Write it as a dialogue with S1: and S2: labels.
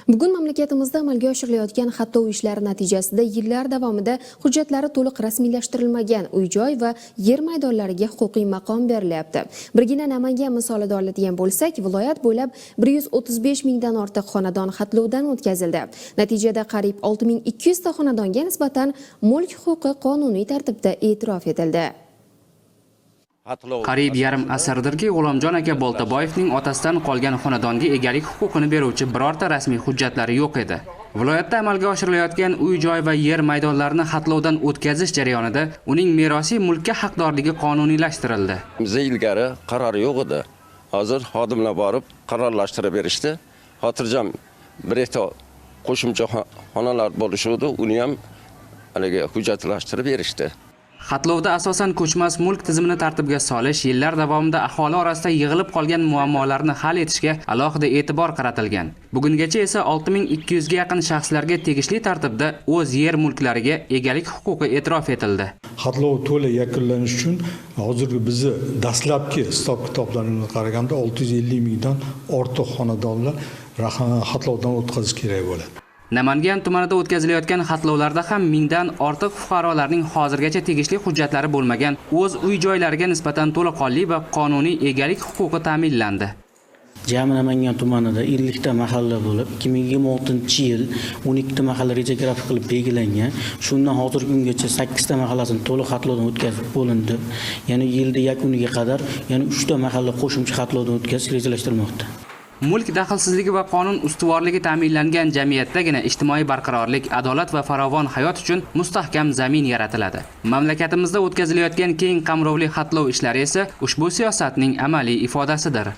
S1: Bugun mamlakatimizda amalga oshirilayotgan xatlov ishlari natijasida yillar davomida hujjatlari to'liq rasmiylashtirilmagan uy-joy va yer maydonlariga huquqiy maqom berilyapti. Birgina Namangan misolida oladigan bo'lsak, viloyat bo'ylab 135 mingdan ortiq xonadon xatlovdan o'tkazildi. Natijada qariyb 6200 ta xonadonga nisbatan mulk huquqi qonuniy tartibda e'tirof etildi.
S2: Qariyb yarim asrdirki, G'ulomjon aka Boltaboyevning otasidan qolgan xonadonga egalik huquqini beruvchi birorta rasmiy hujjatlari yo'q edi. Viloyatda amalga oshirilayotgan uy-joy va yer maydonlarini xatlovdan o'tkazish jarayonida uning merosiy mulkka haqdorligi qonuniylashtirildi.
S3: Bizda ilgari qaror yo'q edi. Hozir xodimlar borib qarorlashtirib berishdi. Xotirjam bir eta qo'shimcha xonalar bo'lishdi, uni ham haliga hujjatlashtirib berishdi.
S2: Xatlovda asosan ko'chmas mulk tizimini tartibga solish, yillar davomida aholi orasida yig'ilib qolgan muammolarni hal etishga alohida e'tibor qaratilgan. Bugungacha esa 6200 ga yaqin shaxslarga tegishli tartibda o'z yer mulklariga egalik huquqi e'tirof etildi.
S4: Xatlov to'la yakunlanish uchun hozirgi bizni dastlabki hisob-kitoblarimizga qaraganda 650 mingdan ortiq xonadonlar xatlovdan o'tkazish kerak bo'ladi.
S2: Namangan tumanida o'tkazilayotgan xatlovlarda ham mingdan ortiq fuqarolarning hozirgacha tegishli hujjatlari bo'lmagan o'z uy-joylariga nisbatan to'laqonli va qonuniy egalik huquqi ta'minlandi.
S5: Jami Namangan tumanida 50 ta mahalla bo'lib, 2026-yil 12 ta mahalla reja grafik qilib belgilangan. Shundan hozirgi kungacha 8 ta mahallasini to'liq xatlovdan o'tkazib bo'lindi. Ya'ni yilda yakuniga qadar yana 3 ta mahalla qo'shimcha xatlovdan o'tkazish rejalashtirilmoqda.
S2: Mulk daxlsizligi va qonun ustuvorligi ta'minlangan jamiyatdagina ijtimoiy barqarorlik, adolat va farovon hayot uchun mustahkam zamin yaratiladi. Mamlakatimizda o'tkazilayotgan keng qamrovli xatlov ishlari esa ushbu siyosatning amaliy ifodasidir.